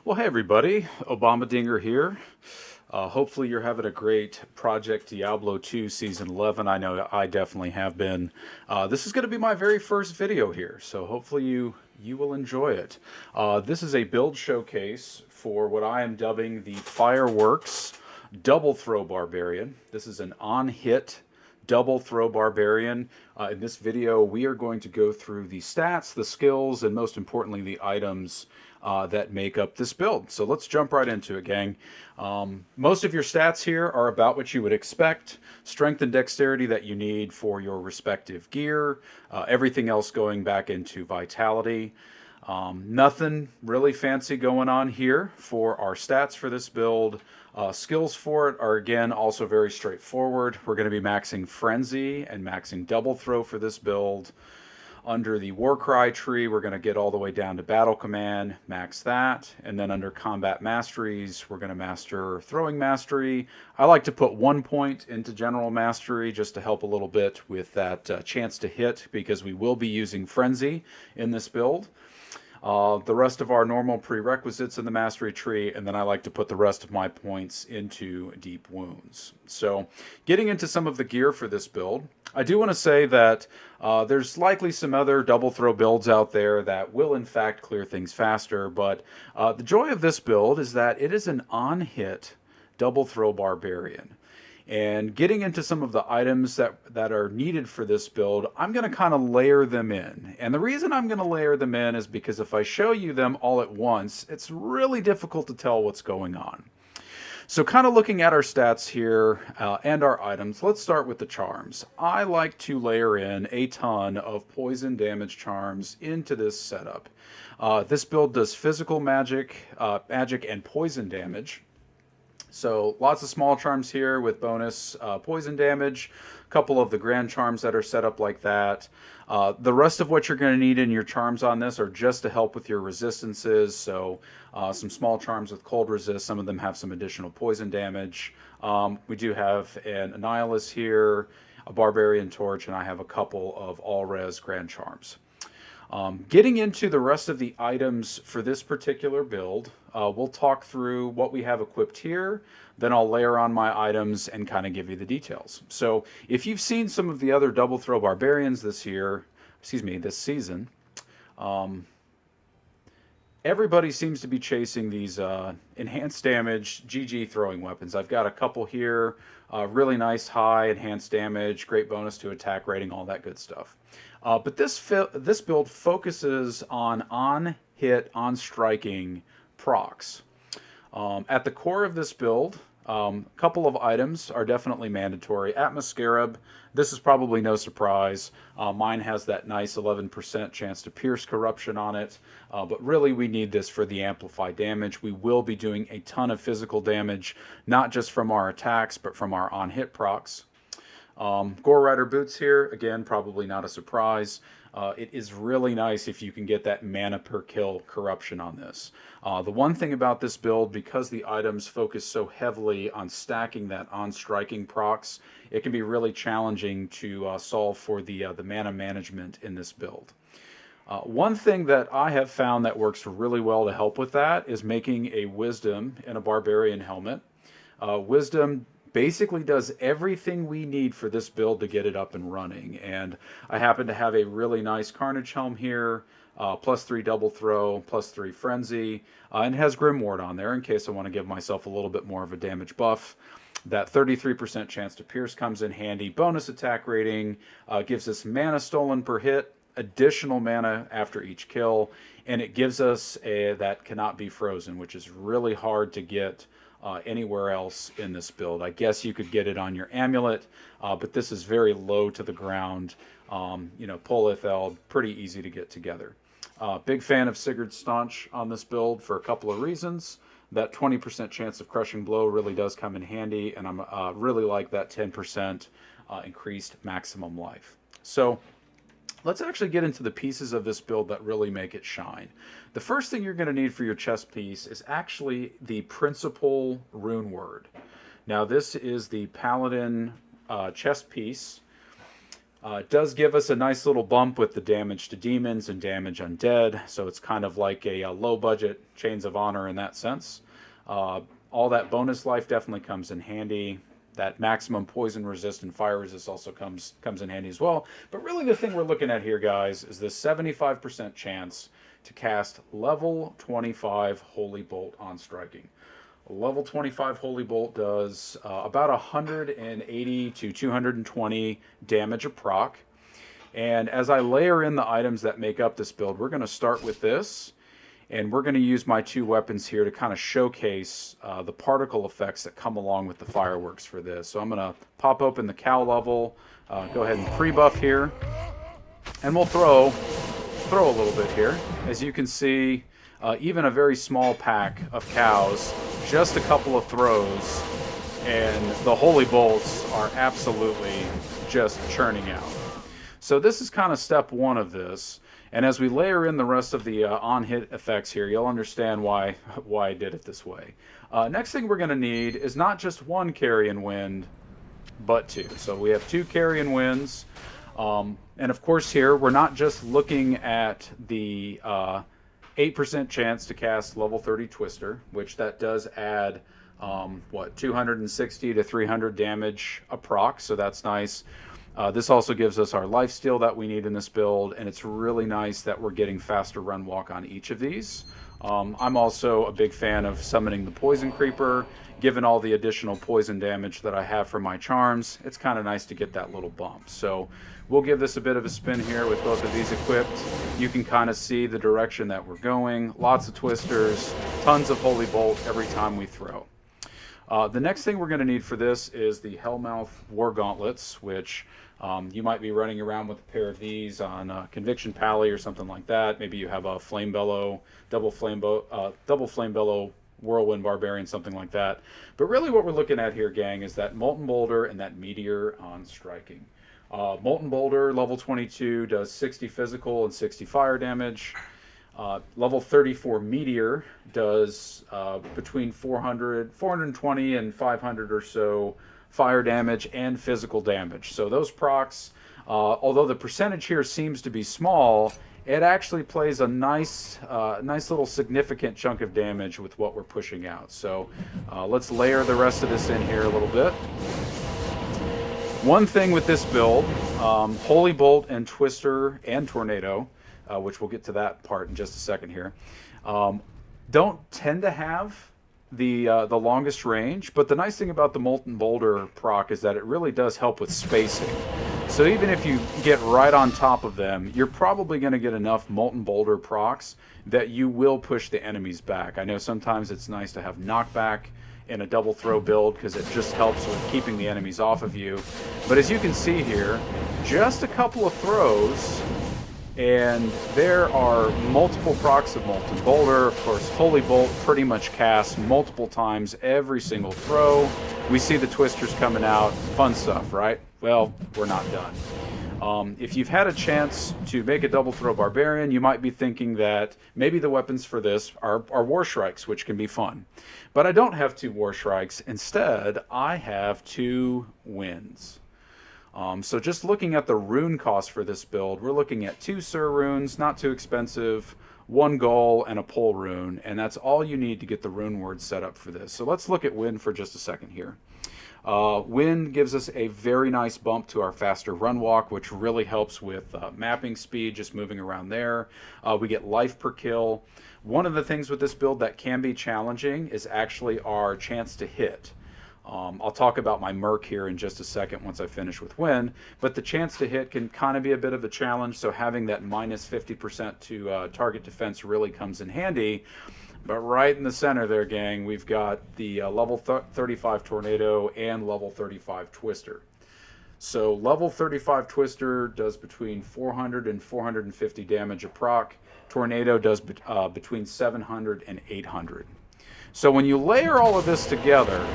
Well, hey everybody, Obamadinger here. Hopefully you're having a great Project Diablo 2 Season 11. I know I definitely have been. This is going to be my very first video here, so hopefully you will enjoy it. This is a build showcase for what I am dubbing the Fireworks Double Throw Barbarian. This is an on-hit double throw barbarian. In this video, we are going to go through the stats, the skills, and most importantly, the items that make up this build. So let's jump right into it, gang. Most of your stats here are about what you would expect. Strength and dexterity that you need for your respective gear. Everything else going back into vitality. Nothing really fancy going on here for our stats for this build. Skills for it are again also very straightforward. We're going to be maxing Frenzy and maxing Double Throw for this build. Under the Warcry tree, we're going to get all the way down to Battle Command, max that. And then under Combat Masteries, we're going to master Throwing Mastery. I like to put 1 point into General Mastery just to help a little bit with that chance to hit, because we will be using Frenzy in this build. The rest of our normal prerequisites in the mastery tree, and then I like to put the rest of my points into deep wounds. So getting into some of the gear for this build, I do want to say that there's likely some other double throw builds out there that will in fact clear things faster, but the joy of this build is that it is an on-hit double throw barbarian. And getting into some of the items that are needed for this build, I'm going to kind of layer them in. And the reason I'm going to layer them in is because if I show you them all at once, it's really difficult to tell what's going on. So kind of looking at our stats here and our items, let's start with the charms. I like to layer in a ton of poison damage charms into this setup. This build does physical magic, magic and poison damage. So lots of small charms here with bonus poison damage, a couple of the grand charms that are set up like that. The rest of what you're going to need in your charms on this are just to help with your resistances. So some small charms with cold resist, some of them have some additional poison damage. We do have an Annihilus here, a Barbarian Torch, and I have a couple of all-res grand charms. Getting into the rest of the items for this particular build, we'll talk through what we have equipped here, then I'll layer on my items and kind of give you the details. So if you've seen some of the other double throw barbarians this season, everybody seems to be chasing these enhanced damage GG throwing weapons. I've got a couple here, really nice high enhanced damage, great bonus to attack rating, all that good stuff. But this build focuses on hit, on striking procs. At the core of this build, a couple of items are definitely mandatory. Atmoscarab, this is probably no surprise. Mine has that nice 11% chance to pierce corruption on it, but really we need this for the amplified damage. We will be doing a ton of physical damage, not just from our attacks, but from our on-hit procs. Gore Rider boots here, again, probably not a surprise. It is really nice if you can get that mana per kill corruption on this. The one thing about this build, because the items focus so heavily on stacking that on-striking procs, it can be really challenging to solve for the mana management in this build. One thing that I have found that works really well to help with that is making a Wisdom in a Barbarian helmet. Wisdom basically does everything we need for this build to get it up and running. And I happen to have a really nice Carnage helm here, +3 double throw, +3 frenzy, and it has Grimward on there in case I want to give myself a little bit more of a damage buff. That 33% chance to pierce comes in handy. Bonus attack rating gives us mana stolen per hit, additional mana after each kill, and it gives us that cannot be frozen, which is really hard to get anywhere else in this build. I guess you could get it on your amulet, but this is very low to the ground. Politheld, pretty easy to get together. Big fan of Sigurd's Staunch on this build for a couple of reasons. That 20% chance of crushing blow really does come in handy, and I really like that 10% increased maximum life. So let's actually get into the pieces of this build that really make it shine. The first thing you're going to need for your chest piece is actually the principal rune word. Now this is the Paladin chest piece. It does give us a nice little bump with the damage to demons and damage undead, so it's kind of like a low budget Chains of Honor in that sense. All that bonus life definitely comes in handy. That maximum poison resist and fire resist also comes in handy as well. But really the thing we're looking at here, guys, is the 75% chance to cast level 25 Holy Bolt on striking. A level 25 Holy Bolt does about 180 to 220 damage a proc. And as I layer in the items that make up this build, we're going to start with this. And we're going to use my two weapons here to kind of showcase the particle effects that come along with the fireworks for this. So I'm going to pop open the cow level, go ahead and pre-buff here. And we'll throw a little bit here. As you can see, even a very small pack of cows, just a couple of throws, and the Holy Bolts are absolutely just churning out. So this is kind of step one of this. And as we layer in the rest of the on-hit effects here, you'll understand why I did it this way. Next thing we're going to need is not just one Carrion Wind, but two. So we have two Carrion Winds. And of course here, we're not just looking at the 8% chance to cast level 30 Twister, which that does add, 260 to 300 damage a proc, so that's nice. This also gives us our lifesteal that we need in this build, and it's really nice that we're getting faster run walk on each of these. I'm also a big fan of summoning the Poison Creeper. Given all the additional poison damage that I have from my charms, it's kind of nice to get that little bump. So we'll give this a bit of a spin here with both of these equipped. You can kind of see the direction that we're going. Lots of twisters, tons of Holy Bolt every time we throw. The next thing we're going to need for this is the Hellmouth War Gauntlets, which you might be running around with a pair of these on Conviction Pally or something like that. Maybe you have a Flame Bellow, double Flame Bellow Whirlwind Barbarian, something like that. But really what we're looking at here, gang, is that Molten Boulder and that Meteor on striking. Molten Boulder, level 22, does 60 physical and 60 fire damage. Level 34 Meteor does between 420 and 500 or so fire damage and physical damage. So those procs, although the percentage here seems to be small, it actually plays a nice little significant chunk of damage with what we're pushing out. So let's layer the rest of this in here a little bit. One thing with this build, Holy Bolt and Twister and Tornado, which we'll get to that part in just a second here, don't tend to have the longest range, but the nice thing about the Molten Boulder proc is that it really does help with spacing. So even if you get right on top of them, you're probably going to get enough Molten Boulder procs that you will push the enemies back. I know sometimes it's nice to have knockback in a double throw build because it just helps with keeping the enemies off of you. But as you can see here, just a couple of throws and there are multiple procs of Molten Boulder. Of course, Holy Bolt pretty much casts multiple times every single throw. We see the twisters coming out. Fun stuff, right? Well, we're not done. If you've had a chance to make a double throw Barbarian, you might be thinking that maybe the weapons for this are War Shrikes, which can be fun. But I don't have two War Shrikes. Instead, I have two Winds. So just looking at the rune cost for this build, we're looking at 2 Sur runes, not too expensive, 1 Gull, and a Pole rune, and that's all you need to get the rune word set up for this. So let's look at Wind for just a second here. Wind gives us a very nice bump to our faster run walk, which really helps with mapping speed, just moving around there. We get life per kill. One of the things with this build that can be challenging is actually our chance to hit. I'll talk about my Merc here in just a second once I finish with Wind, but the chance to hit can kind of be a bit of a challenge, so having that minus 50% to target defense really comes in handy. But right in the center there, gang, we've got the level 35 Tornado and level 35 Twister. So level 35 Twister does between 400 and 450 damage a proc. Tornado does between 700 and 800. So when you layer all of this together,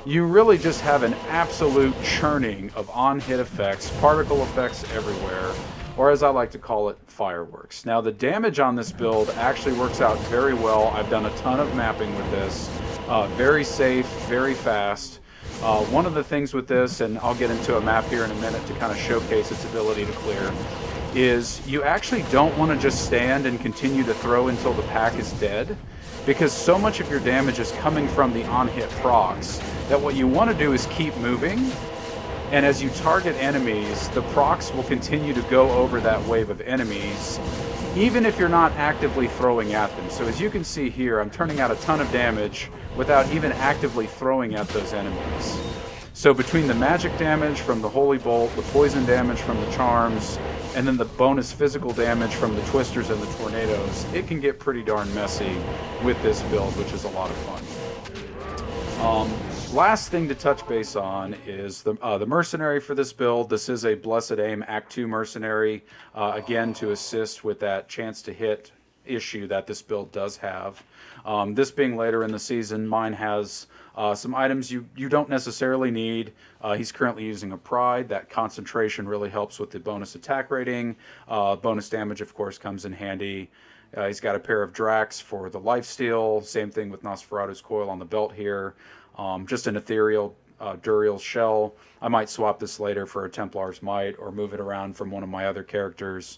you really just have an absolute churning of on-hit effects, particle effects everywhere, or as I like to call it, fireworks. Now the damage on this build actually works out very well. I've done a ton of mapping with this. Very safe, very fast. One of the things with this, and I'll get into a map here in a minute to kind of showcase its ability to clear, is you actually don't want to just stand and continue to throw until the pack is dead, because so much of your damage is coming from the on-hit procs that what you want to do is keep moving, and as you target enemies, the procs will continue to go over that wave of enemies, even if you're not actively throwing at them. So as you can see here, I'm turning out a ton of damage without even actively throwing at those enemies. So between the magic damage from the Holy Bolt, the poison damage from the charms, and then the bonus physical damage from the twisters and the tornadoes, it can get pretty darn messy with this build, which is a lot of fun. Last thing to touch base on is the Mercenary for this build. This is a Blessed Aim Act 2 Mercenary, again to assist with that chance to hit issue that this build does have. This being later in the season, mine has some items you don't necessarily need. He's currently using a Pride. That concentration really helps with the bonus attack rating. Bonus damage, of course, comes in handy. He's got a pair of Dracs for the lifesteal. Same thing with Nosferatu's Coil on the belt here. Just an ethereal Duriel's Shell. I might swap this later for a Templar's Might or move it around from one of my other characters.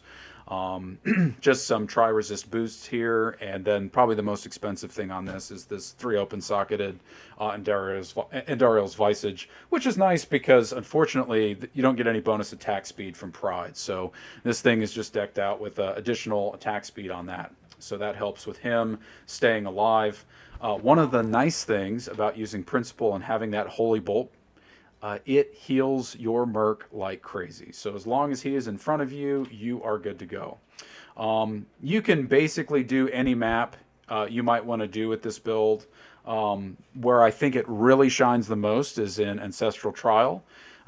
Just some tri-resist boosts here, and then probably the most expensive thing on this is this 3 open-socketed Endariel's Visage, which is nice because, unfortunately, you don't get any bonus attack speed from Pride. So this thing is just decked out with additional attack speed on that. So that helps with him staying alive. One of the nice things about using Principle and having that Holy Bolt, it heals your Merc like crazy. So as long as he is in front of you, you are good to go. You can basically do any map you might want to do with this build. Where I think it really shines the most is in Ancestral Trial.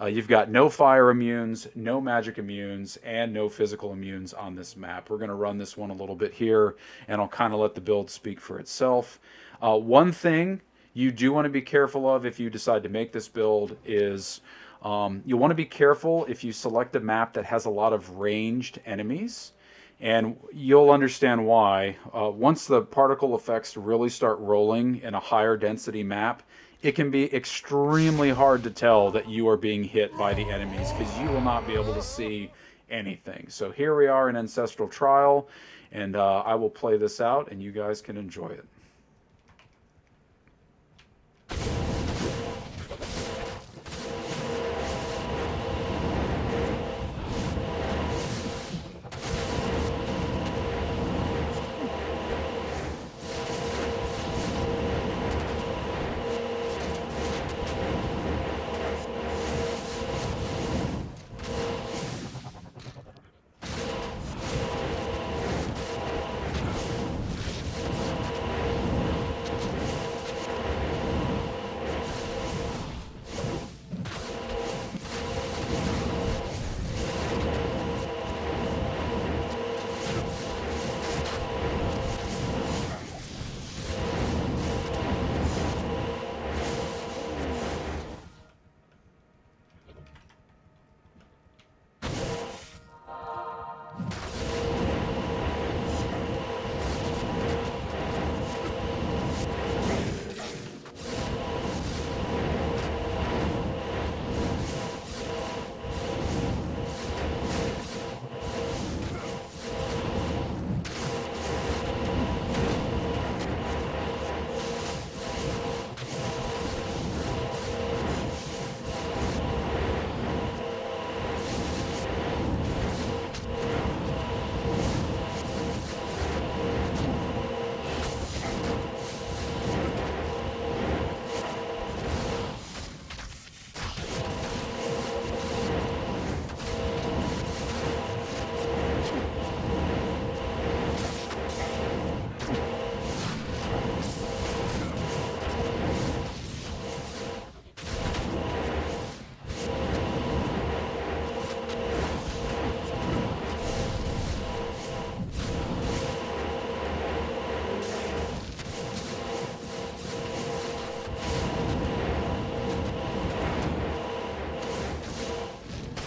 You've got no fire immunes, no magic immunes, and no physical immunes on this map. We're going to run this one a little bit here, and I'll kind of let the build speak for itself. One thing you do want to be careful of if you decide to make this build is you want to be careful if you select a map that has a lot of ranged enemies. And you'll understand why. Once the particle effects really start rolling in a higher density map, it can be extremely hard to tell that you are being hit by the enemies because you will not be able to see anything. So here we are in Ancestral Trial, and I will play this out and you guys can enjoy it.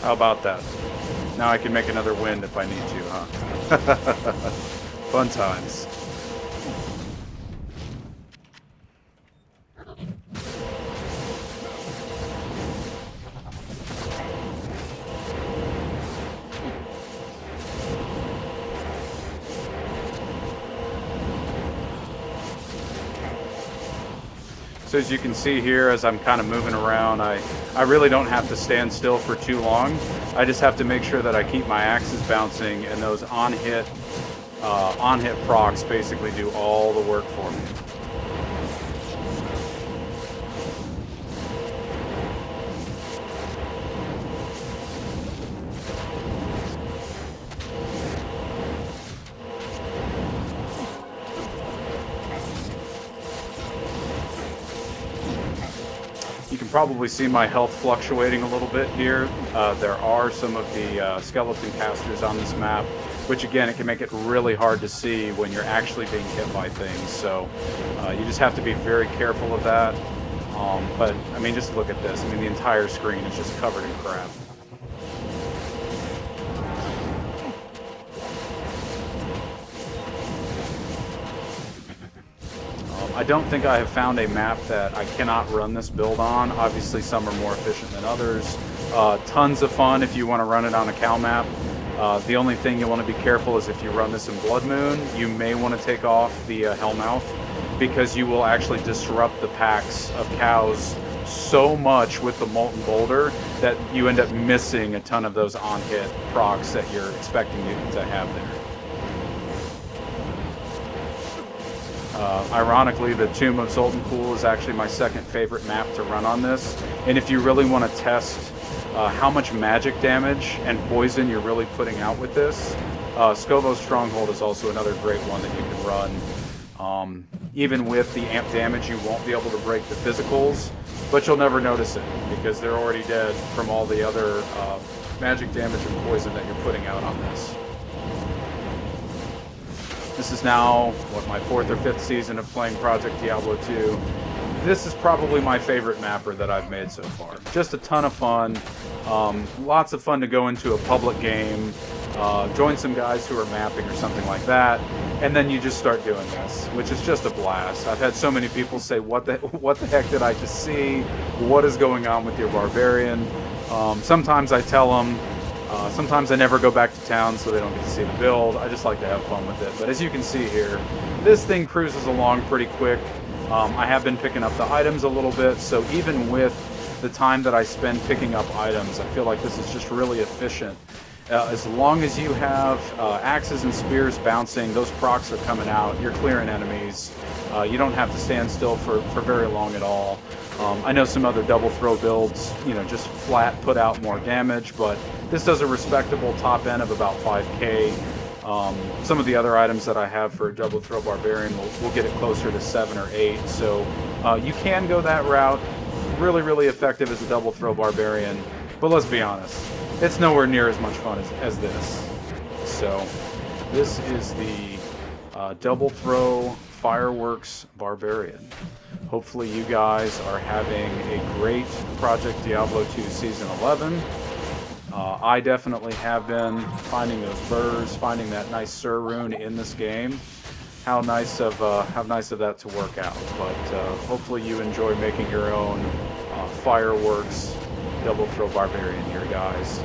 How about that? Now I can make another wind if I need to, huh? Fun times. So as you can see here, as I'm kind of moving around, I really don't have to stand still for too long. I just have to make sure that I keep my axes bouncing, and those on-hit procs basically do all the work for me. You can probably see my health fluctuating a little bit here. There are some of the skeleton casters on this map, which again, it can make it really hard to see when you're actually being hit by things. So you just have to be very careful of that. But I mean, just look at this. I mean, the entire screen is just covered in crap. I don't think I have found a map that I cannot run this build on. Obviously, some are more efficient than others. Tons of fun if you want to run it on a cow map. The only thing you want to be careful is if you run this in Blood Moon, you may want to take off the Hellmouth, because you will actually disrupt the packs of cows so much with the Molten Boulder that you end up missing a ton of those on-hit procs that you're expecting to have there. Ironically, the Tomb of Zoltanpool is actually my second favorite map to run on this. And if you really want to test how much magic damage and poison you're really putting out with this, Skovo's Stronghold is also another great one that you can run. Even with the amp damage, you won't be able to break the physicals, but you'll never notice it because they're already dead from all the other magic damage and poison that you're putting out on this. This is now, what, my 4th or 5th season of playing Project Diablo 2. This is probably my favorite mapper that I've made so far. Just a ton of fun. Lots of fun to go into a public game, join some guys who are mapping or something like that, and then you just start doing this, which is just a blast. I've had so many people say, what the heck did I just see? What is going on with your Barbarian? Sometimes I tell them, sometimes I never go back to town so they don't get to see the build. I just like to have fun with it. But as you can see here, this thing cruises along pretty quick. I have been picking up the items a little bit, so even with the time that I spend picking up items, I feel like this is just really efficient. As long as you have axes and spears bouncing, those procs are coming out, you're clearing enemies. You don't have to stand still for very long at all. I know some other double throw builds, just flat put out more damage, but this does a respectable top end of about 5k. Some of the other items that I have for a double throw Barbarian will get it closer to 7 or 8, so you can go that route. Really, really effective as a double throw Barbarian, but let's be honest, it's nowhere near as much fun as this. So this is the double throw Fireworks Barbarian. Hopefully you guys are having a great Project Diablo 2 Season 11. I definitely have been finding those burrs, finding that nice Sur rune in this game. How nice of that to work out. But hopefully you enjoy making your own Fireworks double throw Barbarian here, guys.